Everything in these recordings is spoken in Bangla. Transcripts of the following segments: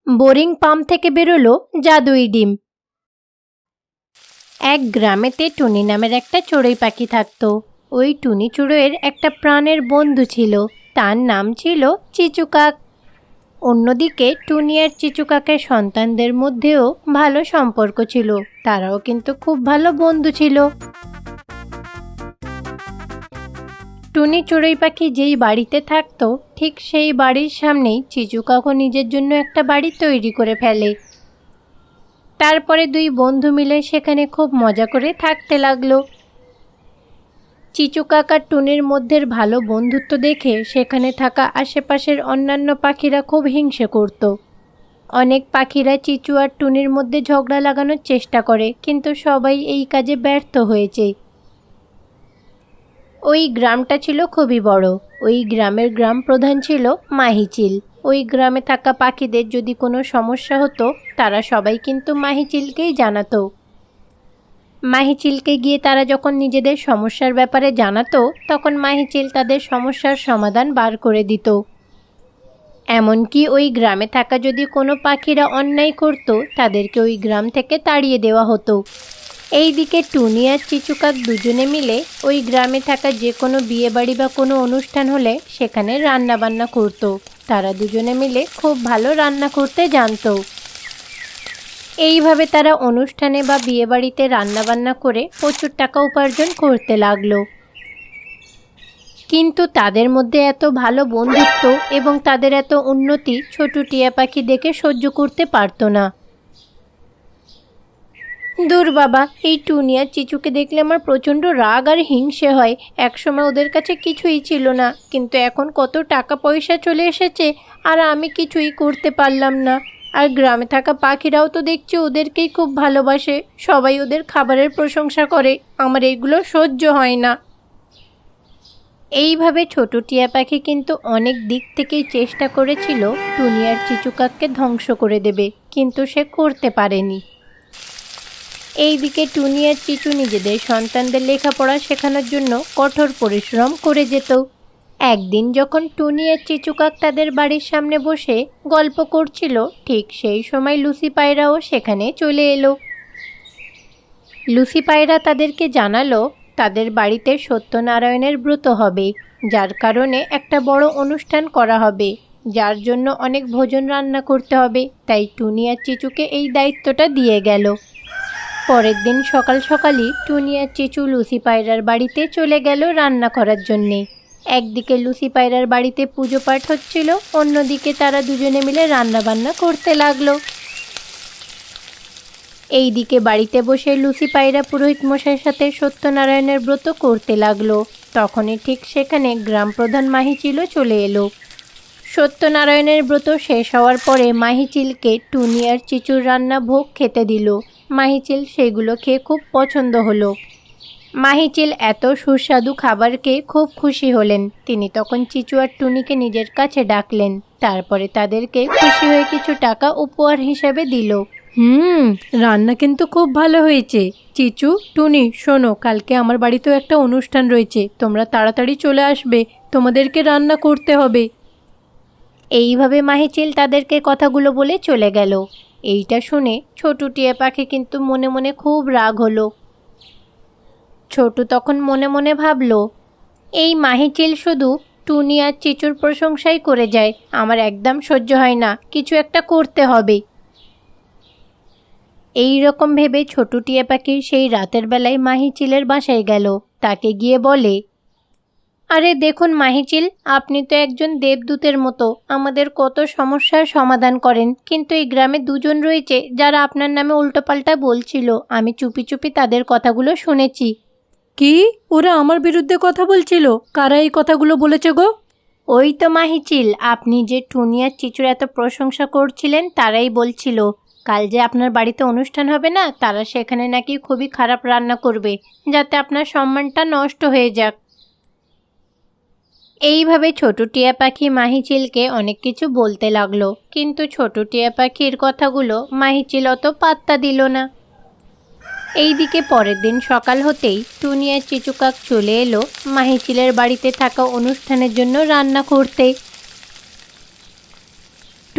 বোরিং পাম্প থেকে বেরোলো জাদুই ডিম। এক গ্রামেতে টুনি নামের একটা চড়ুই পাখি থাকতো। ওই টুনি চড়ুইয়ের একটা প্রাণের বন্ধু ছিল, তার নাম ছিল চিচুকাক। অন্যদিকে টুনি আর চিচুকাকের সন্তানদের মধ্যেও ভালো সম্পর্ক ছিল, তারাও কিন্তু খুব ভালো বন্ধু ছিল। টুনি চড়ুই পাখি যেই বাড়িতে থাকতো ঠিক সেই বাড়ির সামনেই চিচুকাকও নিজের জন্য একটা বাড়ি তৈরি করে ফেলে। তারপরে দুই বন্ধু মিলে সেখানে খুব মজা করে থাকতে লাগলো। চিচুকাক আর টুনির মধ্যে ভালো বন্ধুত্ব দেখে সেখানে থাকা আশেপাশের অন্যান্য পাখিরা খুব হিংসে করত। অনেক পাখিরা চিচু আর টুনির মধ্যে ঝগড়া লাগানোর চেষ্টা করে, কিন্তু সবাই এই কাজে ব্যর্থ হয়েছে। ওই গ্রামটা ছিল খুবই বড়। ওই গ্রামের গ্রাম প্রধান ছিল মাহিচিল। ওই গ্রামে থাকা পাখিদের যদি কোনো সমস্যা হতো তারা সবাই কিন্তু মাহিচিলকেই জানাতো। মাহিচিলকে গিয়ে তারা যখন নিজেদের সমস্যার ব্যাপারে জানাতো তখন মাহিচিল তাদের সমস্যার সমাধান বার করে দিত। এমনকি ওই গ্রামে থাকা যদি কোনো পাখিরা অন্যায় করত তাদেরকে ওই গ্রাম থেকে তাড়িয়ে দেওয়া হতো। এইদিকে টুনি আর চিচুকাক দুজনে মিলে ওই গ্রামে থাকা যে কোনো বিয়েবাড়ি বা কোনো অনুষ্ঠান হলে সেখানে রান্নাবান্না করত। তারা দুজনে মিলে খুব ভালো রান্না করতে জানতো। এইভাবে তারা অনুষ্ঠানে বা বিয়েবাড়িতে রান্নাবান্না করে প্রচুর টাকা উপার্জন করতে লাগলো। কিন্তু তাদের মধ্যে এত ভালো বন্ধুত্ব এবং তাদের এত উন্নতি ছোট টিয়া পাখি দেখে সহ্য করতে পারতো না। দূর বাবা, এই টুনি আর চিচুকে দেখলে আমার প্রচণ্ড রাগ আর হিংসে হয়। একসময় ওদের কাছে কিছুই ছিল না, কিন্তু এখন কত টাকা পয়সা চলে এসেছে আর আমি কিছুই করতে পারলাম না। আর গ্রামে থাকা পাখিরাও তো দেখছি ওদেরকেই খুব ভালোবাসে, সবাই ওদের খাবারের প্রশংসা করে। আমার এগুলো সহ্য হয় না। এইভাবে ছোট টিয়া পাখি কিন্তু অনেক দিক থেকেই চেষ্টা করেছিল টুনি আর চিচুকাককে ধ্বংস করে দেবে, কিন্তু সে করতে পারেনি। এইদিকে টুনি আর চিচু নিজেদের সন্তানদের লেখাপড়া শেখানোর জন্য কঠোর পরিশ্রম করে যেত। একদিন যখন টুনি আর চিচুকাক তাদের বাড়ির সামনে বসে গল্প করছিল, ঠিক সেই সময় লুসি পায়রাও সেখানে চলে এলো। লুসি পায়রা তাদেরকে জানালো তাদের বাড়িতে সত্যনারায়ণের ব্রত হবে, যার কারণে একটা বড় অনুষ্ঠান করা হবে, যার জন্য অনেক ভোজন রান্না করতে হবে। তাই টুনি আর চিচুকে এই দায়িত্বটা দিয়ে গেল। পরের দিন সকাল সকালই টুনি আর চিচু লুসি পায়রার বাড়িতে চলে গেল রান্না করার জন্যে। একদিকে লুসি পায়রার বাড়িতে পুজো পাঠ হচ্ছিল, অন্যদিকে তারা দুজনে মিলে রান্নাবান্না করতে লাগলো। এইদিকে বাড়িতে বসে লুসি পায়রা পুরোহিত মশাইয়ের সাথে সত্যনারায়ণের ব্রত করতে লাগলো। তখনই ঠিক সেখানে গ্রাম প্রধান মাহিচিলও চলে এলো। সত্যনারায়ণের ব্রত শেষ হওয়ার পরে মাহিচিলকে টুনি আর চিচুর রান্না ভোগ খেতে দিল। মাহিচিল সেগুলো খেয়ে খুব পছন্দ হলো। মাহিচিল এত সুস্বাদু খাবার খেয়ে খুব খুশি হলেন। তিনি তখন চিচু আর টুনিকে নিজের কাছে ডাকলেন। তারপরে তাদেরকে খুশি হয়ে কিছু টাকা উপহার হিসেবে দিল। রান্না কিন্তু খুব ভালো হয়েছে। চিচু, টুনি, শোনো, কালকে আমার বাড়িতেও একটা অনুষ্ঠান রয়েছে, তোমরা তাড়াতাড়ি চলে আসবে, তোমাদেরকে রান্না করতে হবে। এইভাবে মাহিচিল তাদেরকে কথাগুলো বলে চলে গেল। এইটা শুনে ছোট টিয়া পাখি কিন্তু মনে মনে খুব রাগ হলো। ছোটু তখন মনে মনে ভাবলো, এই মাহিচিল শুধু টুনি আর চিচুর প্রশংসাই করে যায়, আমার একদম সহ্য হয় না, কিছু একটা করতে হবে। এই রকম ভেবে ছোট টিয়া পাখি সেই রাতের বেলায় মাহিচিলের বাসায় গেল। তাকে গিয়ে বলে, আরে দেখুন মাহিচিল, আপনি তো একজন দেবদূতের মতো আমাদের কত সমস্যার সমাধান করেন, কিন্তু এই গ্রামে দুজন রয়েছে যারা আপনার নামে উল্টোপাল্টা বলছিল। আমি চুপি চুপি তাদের কথাগুলো শুনেছি। কি? ওরা আমার বিরুদ্ধে কথা বলছিল? কারা এই কথাগুলো বলেছে গো? ওই তো মাহিচিল, আপনি যে টুনি আর চিচুর এত প্রশংসা করছিলেন তারাই বলছিল কাল যে আপনার বাড়িতে অনুষ্ঠান হবে না, তারা সেখানে নাকি খুবই খারাপ রান্না করবে, যাতে আপনার সম্মানটা নষ্ট হয়ে যাক। এইভাবে ছোট টিয়া পাখি মাহিচিলকে অনেক কিছু বলতে লাগলো, কিন্তু ছোট টিয়া পাখির কথাগুলো মাহিচিল অত পাত্তা দিল না। এইদিকে পরের দিন সকাল হতেই টুনি আর চিচুকাক চলে এলো মাহিচিলের বাড়িতে থাকা অনুষ্ঠানের জন্য রান্না করতে।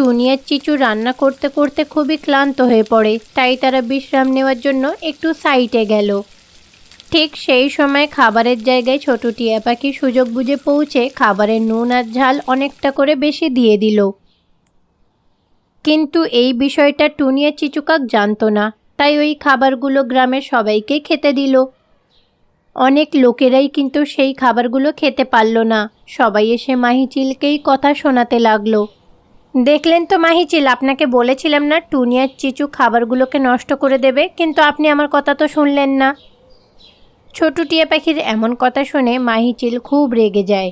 টুনি আর চিচু রান্না করতে করতে খুবই ক্লান্ত হয়ে পড়ে, তাই তারা বিশ্রাম নেওয়ার জন্য একটু সাইডে গেল। ঠিক সেই সময় খাবারের জায়গায় ছোট টিয়া পাখি সুযোগ বুঝে পৌঁছে খাবারের নুন আর ঝাল অনেকটা করে বেশি দিয়ে দিল। কিন্তু এই বিষয়টা টুনি আর চিচুকাক জানতো না, তাই ওই খাবারগুলো গ্রামের সবাইকে খেতে দিল। অনেক লোকেরাই কিন্তু সেই খাবারগুলো খেতে পারল না। সবাই এসে মাহিচিলকেই কথা শোনাতে লাগলো। দেখলেন তো মাহিচিল, আপনাকে বলেছিলাম না টুনি আর চিচু খাবারগুলোকে নষ্ট করে দেবে, কিন্তু আপনি আমার কথা তো শুনলেন না। ছোট টিয়া পাখির এমন কথা শুনে মাহিচিল খুব রেগে যায়।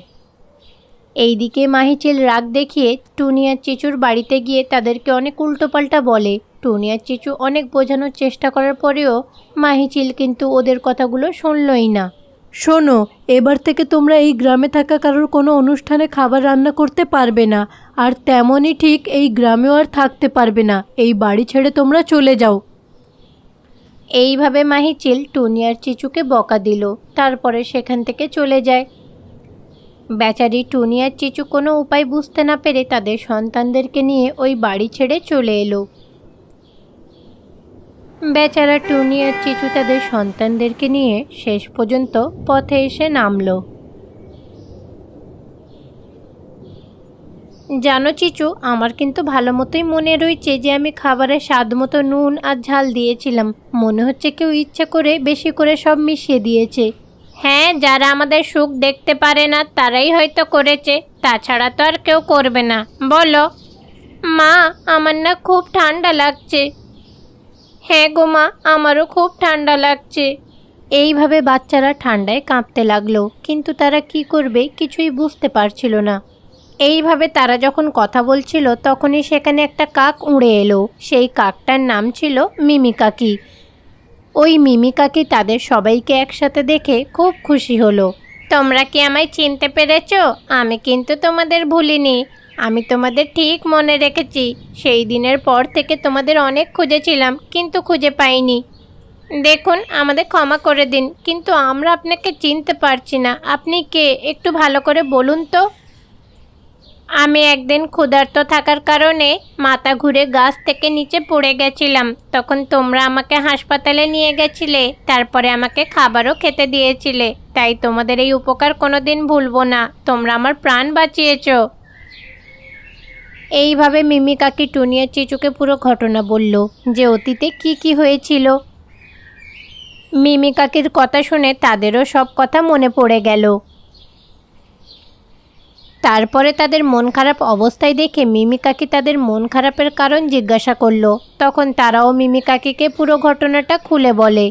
এইদিকে মাহিচিল রাগ দেখিয়ে টুনি আর চিচুর বাড়িতে গিয়ে তাদেরকে অনেক উল্টোপাল্টা বলে। টুনি আর চিচু অনেক বোঝানোর চেষ্টা করার পরেও মাহিচিল কিন্তু ওদের কথাগুলো শুনলই না। শোনো, এবার থেকে তোমরা এই গ্রামে থাকা কারোর কোনো অনুষ্ঠানে খাবার রান্না করতে পারবে না, আর তেমনই ঠিক এই গ্রামেও আর থাকতে পারবে না। এই বাড়ি ছেড়ে তোমরা চলে যাও। এইভাবে মাহিচিল টুনি আর চিচুকে বকা দিল, তারপরে সেখান থেকে চলে যায়। বেচারি টুনি আর চিচু কোনো উপায় বুঝতে না পেরে তাদের সন্তানদেরকে নিয়ে ওই বাড়ি ছেড়ে চলে এলো। বেচারা টুনি আর চিচু তাদের সন্তানদেরকে নিয়ে শেষ পর্যন্ত পথে এসে নামলো। জানো চিচু, আমার কিন্তু ভালো মতোই মনে রয়েছে যে আমি খাবারে স্বাদ মতো নুন আর ঝাল দিয়েছিলাম। মনে হচ্ছে কেউ ইচ্ছে করে বেশি করে সব মিশিয়ে দিয়েছে। হ্যাঁ, যারা আমাদের সুখ দেখতে পারে না তারাই হয়তো করেছে, তাছাড়া তো আর কেউ করবে না। বলো মা, আমার না খুব ঠান্ডা লাগছে। হ্যাঁ গো মা, আমারও খুব ঠান্ডা লাগছে। এইভাবে বাচ্চারা ঠান্ডায় কাঁপতে লাগলো, কিন্তু তারা কি করবে কিছুই বুঝতে পারছিল না। এইভাবে তারা যখন কথা বলছিল তখনই সেখানে একটা কাক উড়ে এলো। সেই কাকটার নাম ছিল মিমি কাকি। ওই মিমি কাকি তাদের সবাইকে একসাথে দেখে খুব খুশি হলো। তোমরা কি আমায় চিনতে পেরেছো? আমি কিন্তু তোমাদের ভুলিনি, আমি তোমাদের ঠিক মনে রেখেছি। সেই দিনের পর থেকে তোমাদের অনেক খুঁজেছিলাম, কিন্তু খুঁজে পাইনি। দেখুন, আমাদের ক্ষমা করে দিন, কিন্তু আমরা আপনাকে চিনতে পারছি না। আপনি কে একটু ভালো করে বলুন তো। আমি একদিন ক্ষুধার্ত থাকার কারণে মাথা ঘুরে গাছ থেকে নিচে পড়ে গেছিলাম। তখন তোমরা আমাকে হাসপাতালে নিয়ে গেছিলে, তারপরে আমাকে খাবারও খেতে দিয়েছিলে। তাই তোমাদের এই উপকার কোনোদিন ভুলবো না। তোমরা আমার প্রাণ বাঁচিয়েছো। এইভাবে মিমি কাকি টুনি আর চিচুকে পুরো ঘটনা বলল যে অতীতে কি হয়েছিল। মিমি কাকির কথা শুনে তাদেরও সব কথা মনে পড়ে গেল। তারপরে তাদের মন খারাপ অবস্থায় দেখে মিমি কাকি তাদের মন খারাপের কারণ জিজ্ঞাসা করলো। তখন তারাও মিমি কাকিকে পুরো ঘটনাটা খুলে বলে।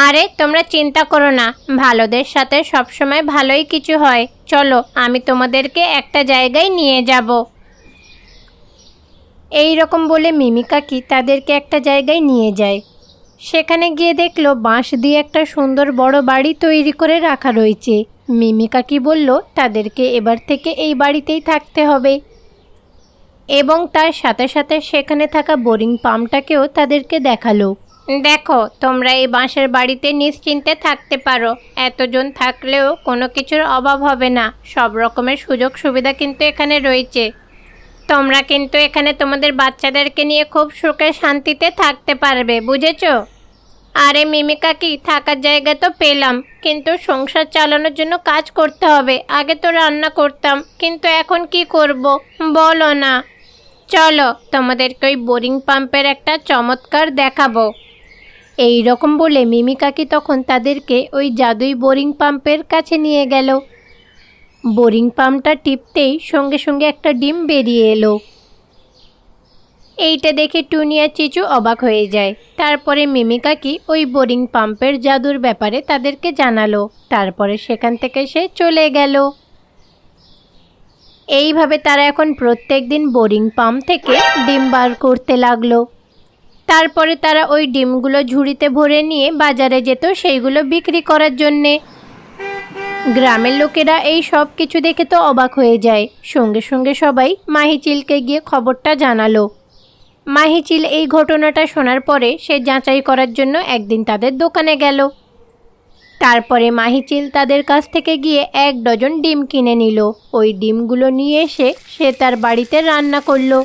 আরে তোমরা চিন্তা করো না, ভালোদের সাথে সবসময় ভালোই কিছু হয়। চলো, আমি তোমাদেরকে একটা জায়গায় নিয়ে যাব। এই রকম বলে মিমি কাকি তাদেরকে একটা জায়গায় নিয়ে যায়। সেখানে গিয়ে দেখলো বাঁশ দিয়ে একটা সুন্দর বড় বাড়ি তৈরি করে রাখা রয়েছে। মিমি কাকি বলল তাদেরকে এবার থেকে এই বাড়িতেই থাকতে হবে, এবং তার সাথে সাথে সেখানে থাকা বোরিং পাম্পটাকেও তাদেরকে দেখালো। দেখো, তোমরা এই বাঁশের বাড়িতে নিশ্চিন্তে থাকতে পারো। এতজন থাকলেও কোনো কিছুর অভাব হবে না। সব রকমের সুযোগ সুবিধা কিন্তু এখানে রয়েছে। তোমরা কিন্তু এখানে তোমাদের বাচ্চাদেরকে নিয়ে খুব সুখে শান্তিতে থাকতে পারবে, বুঝেছো? আরে মিমি কাকি, থাকার জায়গা তো পেলাম, কিন্তু সংসার চালানোর জন্য কাজ করতে হবে। আগে তো রান্না করতাম, কিন্তু এখন কি করব বলো না। চলো, তোমাদেরকে ওই বোরিং পাম্পের একটা চমৎকার দেখাবো। এই রকম বলে মিমি কাকি তখন তাদেরকে ওই জাদুই বোরিং পাম্পের কাছে নিয়ে গেল। বোরিং পাম্পটা টিপতেই সঙ্গে সঙ্গে একটা ডিম বেরিয়ে এলো। এইটা দেখে টুনি আর চিচু অবাক হয়ে যায়। তারপরে মিমি কাকি ওই বোরিং পাম্পের জাদুর ব্যাপারে তাদেরকে জানালো। তারপরে সেখান থেকে সে চলে গেল। এইভাবে তারা এখন প্রত্যেক দিন বোরিং পাম্প থেকে ডিম বার করতে লাগলো। তারপরে তারা ওই ডিমগুলো ঝুড়িতে ভরে নিয়ে বাজারে যেত সেইগুলো বিক্রি করার জন্যে। গ্রামের লোকেরা এই সব কিছু দেখে তো অবাক হয়ে যায়। সঙ্গে সঙ্গে সবাই মাহিচিলকে গিয়ে খবরটা জানালো। মাহিচিল এই ঘটনাটা শোনার পরে সে যাচাই করার জন্য একদিন তাদের দোকানে গেল। তারপরে মাহিচিল তাদের কাছ থেকে গিয়ে 1 ডজন ডিম কিনে নিল। ওই ডিমগুলো নিয়ে এসে সে তার বাড়িতে রান্না করলো।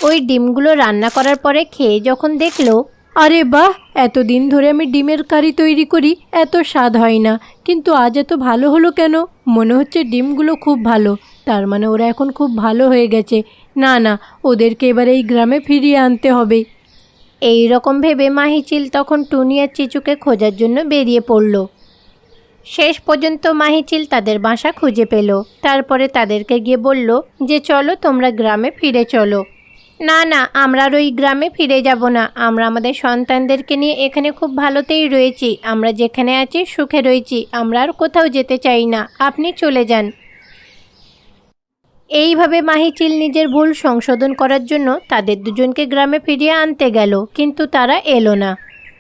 ওই ডিমগুলো রান্না করার পরে খেয়ে যখন দেখলো, আরে বাহ, এতদিন ধরে আমি ডিমের কারি তৈরি করি, এত স্বাদ হয় না, কিন্তু আজ এত ভালো হলো কেন? মনে হচ্ছে ডিমগুলো খুব ভালো, তার মানে ওরা এখন খুব ভালো হয়ে গেছে। না না, ওদেরকে এবার এই গ্রামে ফিরিয়ে আনতে হবে। এই রকম ভেবে মাহিচিল তখন টুনি আর চিচুকে খোঁজার জন্য বেরিয়ে পড়ল। শেষ পর্যন্ত মাহিচিল তাদের বাসা খুঁজে পেল। তারপরে তাদেরকে গিয়ে বলল যে চলো তোমরা গ্রামে ফিরে চলো। না না, আমরা আর ওই গ্রামে ফিরে যাব না। আমরা আমাদের সন্তানদেরকে নিয়ে এখানে খুব ভালোতেই রয়েছি। আমরা যেখানে আছি সুখে রয়েছি। আমরা আর কোথাও যেতে চাই না, আপনি চলে যান। এইভাবে মাহিচিল নিজের ভুল সংশোধন করার জন্য তাদের দুজনকে গ্রামে ফিরিয়ে আনতে গেল, কিন্তু তারা এলো না।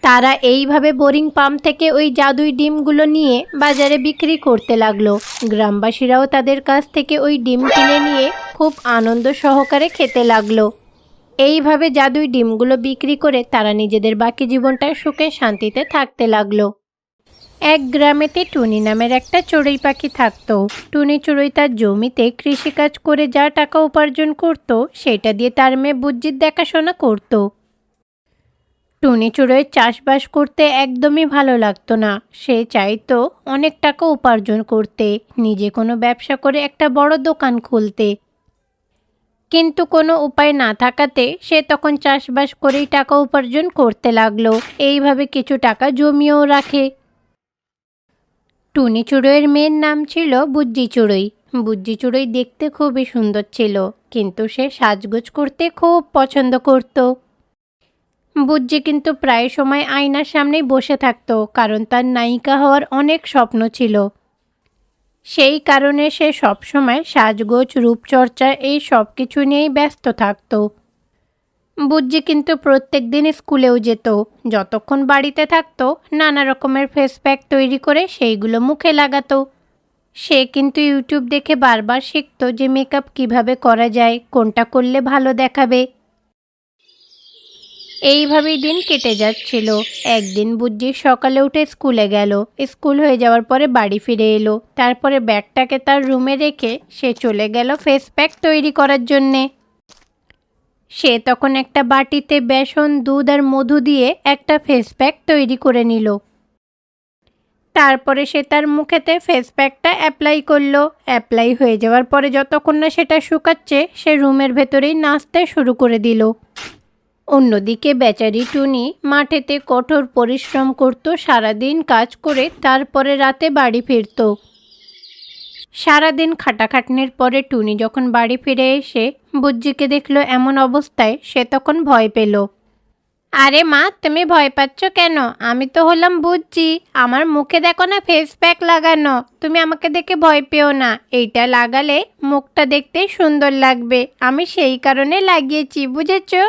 তারা এইভাবে বোরিং পাম্প থেকে ওই জাদুই ডিমগুলো নিয়ে বাজারে বিক্রি করতে লাগলো। গ্রামবাসীরাও তাদের কাছ থেকে ওই ডিম কিনে নিয়ে খুব আনন্দ সহকারে খেতে লাগলো। এইভাবে জাদুই ডিমগুলো বিক্রি করে তারা নিজেদের বাকি জীবনটা সুখে শান্তিতে থাকতে লাগলো। এক গ্রামেতে টুনি নামের একটা চড়ুই পাখি থাকতো। টুনি চড়ুই তার জমিতে কৃষিকাজ করে যা টাকা উপার্জন করত, সেটা দিয়ে তার মেয়ে বুজ্জির দেখাশোনা করত। টুনি চড়ুইয়ের চাষবাস করতে একদমই ভালো লাগতো না। সে চাইতো অনেক টাকা উপার্জন করতে, নিজে কোনো ব্যবসা করে একটা বড় দোকান খুলতে। কিন্তু কোনো উপায় না থাকাতে সে তখন চাষবাস করেই টাকা উপার্জন করতে লাগলো। এইভাবে কিছু টাকা জমিয়েও রাখে। টুনি চড়ুইয়ের মেয়ের নাম ছিল বুজ্জি চড়ুই। বুজ্জি চড়ুই দেখতে খুবই সুন্দর ছিল, কিন্তু সে সাজগোজ করতে খুব পছন্দ করত। বুজ্জি কিন্তু প্রায় সময় আয়নার সামনেই বসে থাকতো, কারণ তার নায়িকা হওয়ার অনেক স্বপ্ন ছিল। সেই কারণে সে সবসময় সাজগোজ, রূপচর্চা এই সব কিছু নিয়েই ব্যস্ত থাকতো। বুজ্জি কিন্তু প্রত্যেক দিন স্কুলেও যেত। যতক্ষণ বাড়িতে থাকতো নানা রকমের ফেস প্যাক তৈরি করে সেইগুলো মুখে লাগাতো। সে কিন্তু ইউটিউব দেখে বারবার শিখতো যে মেকআপ কিভাবে করা যায়, কোনটা করলে ভালো দেখাবে। এইভাবেই দিন কেটে যাচ্ছিল। একদিন বুজ্জি সকালে উঠে স্কুলে গেল। স্কুল হয়ে যাওয়ার পরে বাড়ি ফিরে এলো। তারপরে ব্যাগটাকে তার রুমে রেখে সে চলে গেল ফেস প্যাক তৈরি করার জন্যে। সে তখন একটা বাটিতে বেসন, দুধ আর মধু দিয়ে একটা ফেস প্যাক তৈরি করে নিল। তারপরে সে তার মুখেতে ফেস প্যাকটা অ্যাপ্লাই করলো। অ্যাপ্লাই হয়ে যাওয়ার পরে যতক্ষণ না সেটা শুকাচ্ছে, সে রুমের ভেতরেই নাচতে শুরু করে দিল। অন্যদিকে বেচারি টুনি মাঠেতে কঠোর পরিশ্রম করত, সারাদিন কাজ করে তারপরে রাতে বাড়ি ফিরত। সারাদিন খাটাখাটনির পরে টুনি যখন বাড়ি ফিরে এসে বুজ্জিকে দেখলো এমন অবস্থায়, সে তখন ভয় পেল। আরে মা, তুমি ভয় পাচ্ছ কেন? আমি তো হলাম বুজ্জি। আমার মুখে দেখো না ফেস প্যাক লাগানো। তুমি আমাকে দেখে ভয় পেও না। এইটা লাগালে মুখটা দেখতে সুন্দর লাগবে। আমি সেই কারণে লাগিয়েছি, বুঝেছো?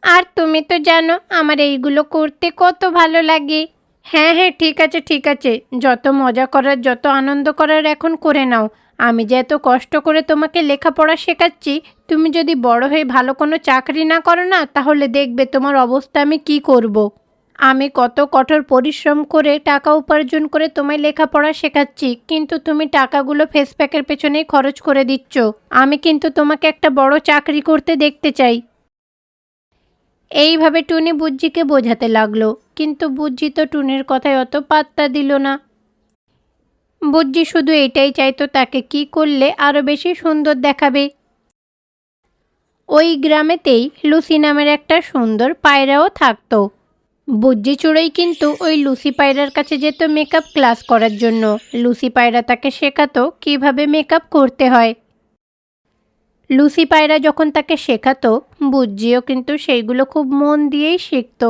আর তুমি তো জানো আমার এইগুলো করতে কত ভালো লাগে। হ্যাঁ হ্যাঁ, ঠিক আছে ঠিক আছে, যত মজা করার, যত আনন্দ করার এখন করে নাও। আমি যে এত কষ্ট করে তোমাকে লেখাপড়া শেখাচ্ছি, তুমি যদি বড় হয়ে ভালো কোনো চাকরি না করো না, তাহলে দেখবে তোমার অবস্থা আমি কি করব। আমি কত কঠোর পরিশ্রম করে টাকা উপার্জন করে তোমায় লেখাপড়া শেখাচ্ছি, কিন্তু তুমি টাকাগুলো ফেস প্যাকের পেছনেই খরচ করে দিচ্ছ। আমি কিন্তু তোমাকে একটা বড় চাকরি করতে দেখতে চাই। এইভাবে টুনি বুজ্জিকে বোঝাতে লাগলো, কিন্তু বুজ্জি তো টুনির কথায় অত পাত্তা দিল না। বুজ্জি শুধু এটাই চাইতো তাকে কি করলে আরও বেশি সুন্দর দেখাবে। ওই গ্রামেতেই লুসি নামের একটা সুন্দর পায়রাও থাকতো। বুজ্জি চড়ুই কিন্তু ওই লুসি পায়রার কাছে যেত মেকআপ ক্লাস করার জন্য। লুসি পায়রা তাকে শেখাতো কিভাবে মেকআপ করতে হয়। লুসি পায়রা যখন তাকে শেখাতো, বুজ্জিও কিন্তু সেইগুলো খুব মন দিয়েই শিখত।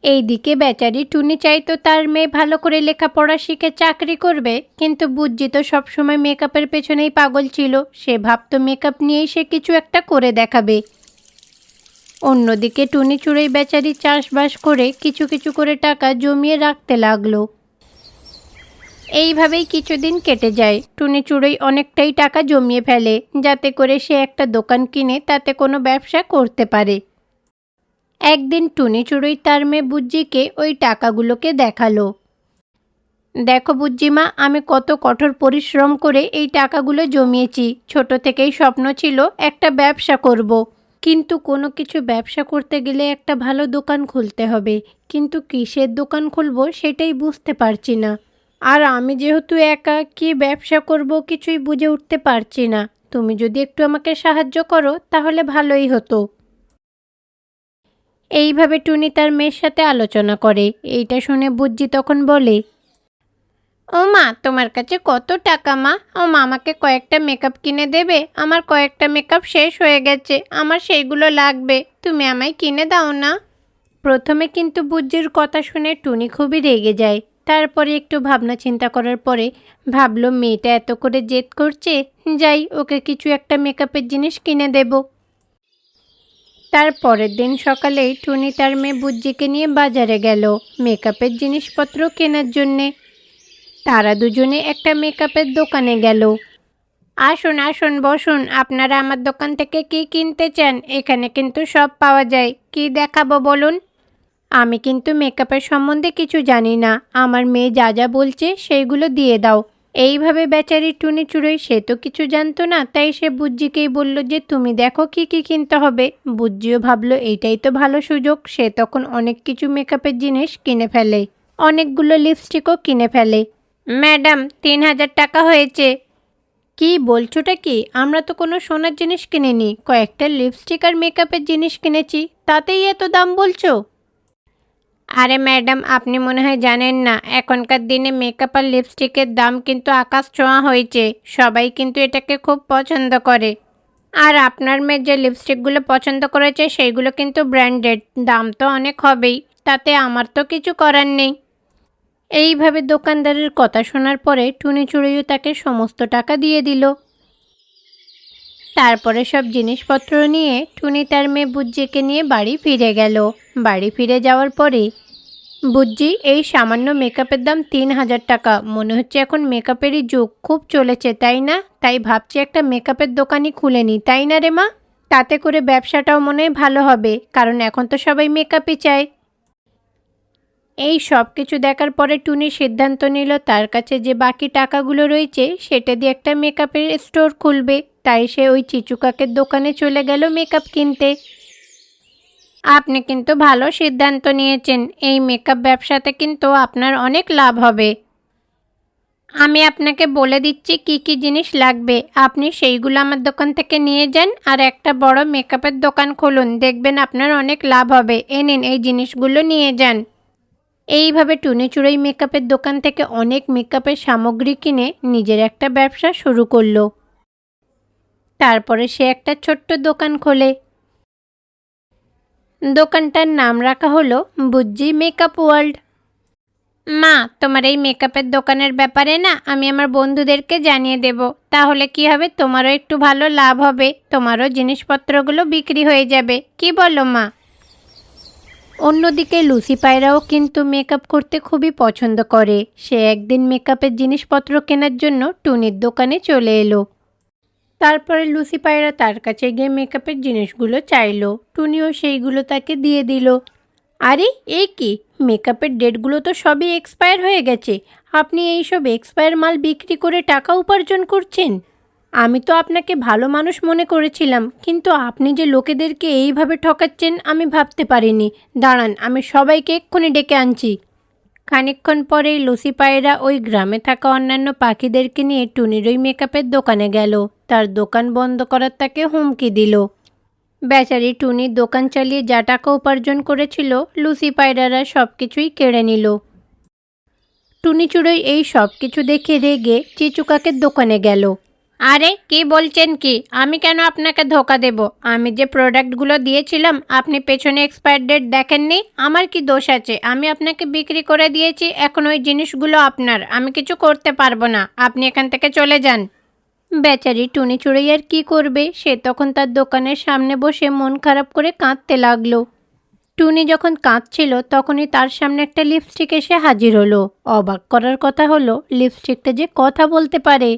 এইদিকে বেচারি টুনি চাইতো তার মেয়ে ভালো করে লেখাপড়া শিখে চাকরি করবে, কিন্তু বুজ্জি তো সবসময় মেকআপের পেছনেই পাগল ছিল। সে ভাবতো মেকআপ নিয়েই সে কিছু একটা করে দেখাবে। অন্যদিকে টুনি চড়ুই বেচারি চাষবাস করে কিছু কিছু করে টাকা জমিয়ে রাখতে লাগলো। এইভাবেই কিছুদিন কেটে যায়। টুনি চড়ুই অনেকটাই টাকা জমিয়ে ফেলে, যাতে করে সে একটা দোকান কিনে তাতে কোনো ব্যবসা করতে পারে। একদিন টুনি চড়ুই তার মেয়ে বুজ্জিকে ওই টাকাগুলোকে দেখালো। দেখো বুজ্জিমা, আমি কত কঠোর পরিশ্রম করে এই টাকাগুলো জমিয়েছি। ছোট থেকেই স্বপ্ন ছিল একটা ব্যবসা করব। কিন্তু কোনো কিছু ব্যবসা করতে গেলে একটা ভালো দোকান খুলতে হবে, কিন্তু কিসের দোকান খুলবো সেটাই বুঝতে পারছি না। আর আমি যেহেতু একা, কি ব্যবসা করব কিছুই বুঝে উঠতে পারছি না। তুমি যদি একটু আমাকে সাহায্য করো তাহলে ভালোই হতো। এইভাবে টুনি তার মেয়ের সাথে আলোচনা করে। এইটা শুনে বুজ্জি তখন বলে, ও মা, তোমার কাছে কত টাকা মা? ও মা, আমাকে কয়েকটা মেকআপ কিনে দেবে? আমার কয়েকটা মেকআপ শেষ হয়ে গেছে, আমার সেইগুলো লাগবে, তুমি আমায় কিনে দাও না। প্রথমে কিন্তু বুজ্জির কথা শুনে টুনি খুবই রেগে যায়। তারপরে একটু ভাবনা চিন্তা করার পরে ভাবলো মেয়েটা এত করে জেদ করছে, যাই ওকে কিছু একটা মেকআপের জিনিস কিনে দেব। তার পরের দিন সকালেই টুনি তার মেয়ে বুজ্জিকে নিয়ে বাজারে গেল মেকআপের জিনিসপত্র কেনার জন্যে। তারা দুজনে একটা মেকআপের দোকানে গেল। আসুন আসুন, বসুন। আপনারা আমার দোকান থেকে কি কিনতে চান? এখানে কিন্তু সব পাওয়া যায়। কি দেখাবো বলুন? আমি কিন্তু মেকআপের সম্বন্ধে কিছু জানি না, আমার মেয়ে যা যা বলছে সেইগুলো দিয়ে দাও। এইভাবে বেচারি টুনি চুড়োই, সে তো কিছু জানতো না, তাই সে বুজ্জিকেই বলল যে তুমি দেখো কি কি কিনতে হবে। বুজ্জিও ভাবলো এইটাই তো ভালো সুযোগ, সে তখন অনেক কিছু মেকআপের জিনিস কিনে ফেলে, অনেকগুলো লিপস্টিকও কিনে ফেলে। ম্যাডাম, 3,000 টাকা হয়েছে। কি বলছোটা কি? আমরা তো কোনো সোনার জিনিস কিনিনি, কয়েকটা লিপস্টিক আর মেকআপের জিনিস কিনেছি, তাতেই এত দাম বলছো? আরে ম্যাডাম, আপনি মনে হয় জানেন না, এখনকার দিনে মেকআপ আর লিপস্টিকের দাম কিন্তু আকাশ ছোঁয়া হয়েছে। সবাই কিন্তু এটাকে খুব পছন্দ করে। আর আপনার মেয়ে যে লিপস্টিকগুলো পছন্দ করেছে সেইগুলো কিন্তু ব্র্যান্ডেড, দাম তো অনেক হবেই, তাতে আমার তো কিছু করার নেই। এইভাবে দোকানদারের কথা শোনার পরে টুনি চুড়িও তাকে সমস্ত টাকা দিয়ে দিল। তারপরে সব জিনিসপত্র নিয়ে টুনি তার মেয়ে বুজ্জিকে নিয়ে বাড়ি ফিরে গেল। বাড়ি ফিরে যাওয়ার পরে, বুজ্জি, এই সামান্য মেকআপের দাম 3,000 টাকা। মনে হচ্ছে এখন মেকআপেরই যুগ খুব চলেছে, তাই না? তাই ভাবছি একটা মেকআপের দোকানই খুলে নিই, তাই না রে মা? তাতে করে ব্যবসাটাও মনে হয় ভালো হবে, কারণ এখন তো সবাই মেকআপই চায়। এই সব কিছু দেখার পরে টুনি সিদ্ধান্ত নিল তার কাছে যে বাকি টাকাগুলো রয়েছে সেটা দিয়ে একটা মেকআপের স্টোর খুলবে। তাই সে ওই চিচুকাকের দোকানে চলে গেল মেকআপ কিনতে। আপনি কিন্তু ভালো সিদ্ধান্ত নিয়েছেন, এই মেকআপ ব্যবসাতে কিন্তু আপনার অনেক লাভ হবে। আমি আপনাকে বলে দিচ্ছি কি কি জিনিস লাগবে, আপনি সেইগুলো আমার দোকান থেকে নিয়ে যান আর একটা বড় মেকআপের দোকান খুলুন, দেখবেন আপনার অনেক লাভ হবে। এ নিন, এই জিনিসগুলো নিয়ে যান। এইভাবে টুনি চুড়াই মেকআপের দোকান থেকে অনেক মেকআপের সামগ্রী কিনে নিজের একটা ব্যবসা শুরু করলো। তারপরে সে একটা ছোট্ট দোকান খোলে। দোকানটার নাম রাখা হলো বুজ্জি মেকআপ ওয়ার্ল্ড। মা, তোমার এই মেকআপের দোকানের ব্যাপারে না আমি আমার বন্ধুদেরকে জানিয়ে দেব, তাহলে কি হবে, তোমারও একটু ভালো লাভ হবে, তোমারও জিনিসপত্রগুলো বিক্রি হয়ে যাবে। কি বলো মা? অন্যদিকে লুসি পায়রাও কিন্তু মেকআপ করতে খুবই পছন্দ করে। সে একদিন মেকআপের জিনিসপত্র কেনার জন্য টুনির দোকানে চলে এলো। তারপরে লুসি পায়রা তার কাছে গিয়ে মেকআপের জিনিসগুলো চাইলো। টুনিও সেইগুলো তাকে দিয়ে দিল। আরে এ কি, মেকআপের ডেটগুলো তো সবই এক্সপায়ার হয়ে গেছে, আপনি এই সব এক্সপায়ার মাল বিক্রি করে টাকা উপার্জন করছেন? আমি তো আপনাকে ভালো মানুষ মনে করেছিলাম, কিন্তু আপনি যে লোকেদেরকে এইভাবে ঠকাচ্ছেন আমি ভাবতে পারিনি। দাঁড়ান, আমি সবাইকে এক্ষুনি ডেকে আনছি। খানিকক্ষণ পরেই লুসি পায়রা ওই গ্রামে থাকা অন্যান্য পাখিদেরকে নিয়ে টুনির ওই মেকআপের দোকানে গেল। তার দোকান বন্ধ করার তাকে হুমকি দিল। বেচারি টুনি দোকান চালিয়ে যা টাকা উপার্জন করেছিল লুসি পায়রারা সব কিছুই কেড়ে নিল। টুনি চুড়োই এই সব কিছু দেখে রেগে চিচুকাকের দোকানে গেল। আরে কি বলছেন কি? আমি কেন আপনাকে ধোকা দেব? আমি যে প্রোডাক্টগুলো দিয়েছিলাম আপনি পেছনে এক্সপায়ার ডেট দেখেননি, আমার কি দোষ আছে? আমি আপনাকে বিক্রি করে দিয়েছি, এখন ওই জিনিসগুলো আপনার, আমি কিছু করতে পারবো না, আপনি এখান থেকে চলে যান। বেচারি টুনি চুড়োই আর কি করবে, সে তখন তার দোকানের সামনে বসে মন খারাপ করে কাঁদতে লাগলো। টুনি যখন কাঁদছিল তখনই তার সামনে একটা লিপস্টিক এসে হাজির হলো। অবাক করার কথা হলো লিপস্টিকটা যে কথা বলতে পারে।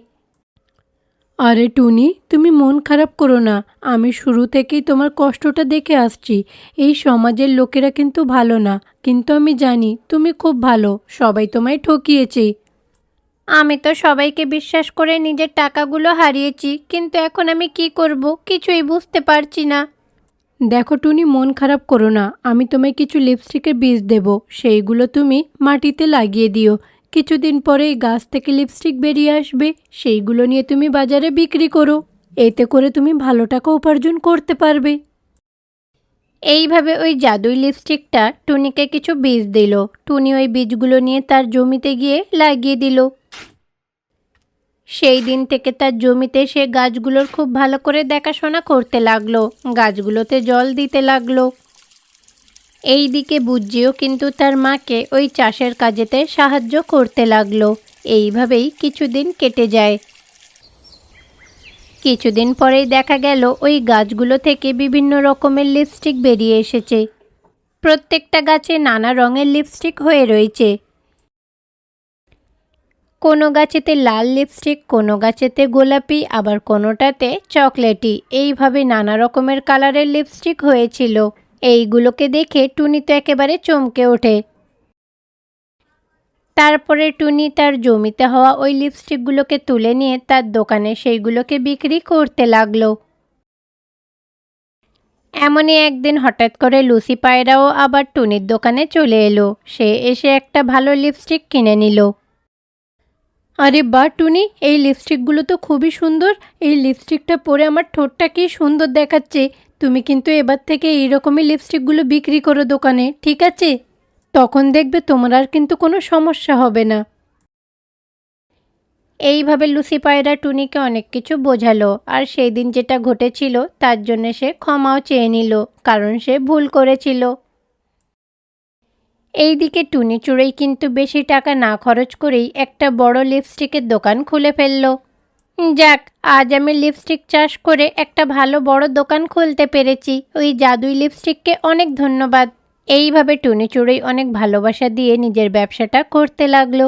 আরে টুনি, তুমি মন খারাপ করো না। আমি শুরু থেকেই তোমার কষ্টটা দেখে আসছি। এই সমাজের লোকেরা কিন্তু ভালো না, কিন্তু আমি জানি তুমি খুব ভালো। সবাই তোমায় ঠকিয়েছে। আমি তো সবাইকে বিশ্বাস করে নিজের টাকাগুলো হারিয়েছি, কিন্তু এখন আমি কি করব কিছুই বুঝতে পারছি না। দেখো টুনি, মন খারাপ করো না। আমি তোমায় কিছু লিপস্টিকের বীজ দেব, সেইগুলো তুমি মাটিতে লাগিয়ে দিও। কিছুদিন পরেই গাছ থেকে লিপস্টিক বেরিয়ে আসবে, সেইগুলো নিয়ে তুমি বাজারে বিক্রি করো। এতে করে তুমি ভালো টাকা উপার্জন করতে পারবে। এইভাবে ওই জাদুই লিপস্টিকটা টুনিকে কিছু বীজ দিল। টুনি ওই বীজগুলো নিয়ে তার জমিতে গিয়ে লাগিয়ে দিল। সেই দিন থেকে তার জমিতে সে গাছগুলোর খুব ভালো করে দেখাশোনা করতে লাগলো, গাছগুলোতে জল দিতে লাগলো। এই দিকে বুজ্জিও কিন্তু তার মাকে ওই চাষের কাজেতে সাহায্য করতে লাগলো। এইভাবেই কিছুদিন কেটে যায়। কিছুদিন পরেই দেখা গেল ওই গাছগুলো থেকে বিভিন্ন রকমের লিপস্টিক বেরিয়ে এসেছে। প্রত্যেকটা গাছে নানা রঙের লিপস্টিক হয়ে রয়েছে। কোনো গাছেতে লাল লিপস্টিক, কোনো গাছেতে গোলাপি, আবার কোনোটাতে চকলেটি। এইভাবে নানা রকমের কালারের লিপস্টিক হয়েছিল। এইগুলোকে দেখে টুনি তো একেবারে চমকে ওঠে। তারপরে টুনি তার জমিতে হওয়া ওই লিপস্টিকগুলোকে তুলে নিয়ে তার দোকানে সেইগুলোকে বিক্রি করতে লাগলো। এমনই একদিন হঠাৎ করে লুসি পায়রাও আবার টুনির দোকানে চলে এলো। সে এসে একটা ভালো লিপস্টিক কিনে নিল। আরে বাহ টুনি, এই লিপস্টিকগুলো তো খুবই সুন্দর। এই লিপস্টিকটা পরে আমার ঠোঁটটা কি সুন্দর দেখাচ্ছে। তুমি কিন্তু এবার থেকে এইরকমই লিপস্টিকগুলো বিক্রি করো দোকানে, ঠিক আছে? তখন দেখবে তোমার আর কিন্তু কোনো সমস্যা হবে না। এইভাবে লুসি পায়রা টুনিকে অনেক কিছু বোঝালো, আর সেই দিন যেটা ঘটেছিল তার জন্য সে ক্ষমাও চেয়ে নিল, কারণ সে ভুল করেছিল। এইদিকে টুনি চড়ুই কিন্তু বেশি টাকা না খরচ করেই একটা বড় লিপস্টিকের দোকান খুলে ফেলল। যাক, আজ আমি লিপস্টিক চাষ করে একটা ভালো বড় দোকান খুলতে পেরেছি। ওই জাদুই লিপস্টিককে অনেক ধন্যবাদ। এইভাবে টুনি চড়ুই অনেক ভালোবাসা দিয়ে নিজের ব্যবসাটা করতে লাগলো।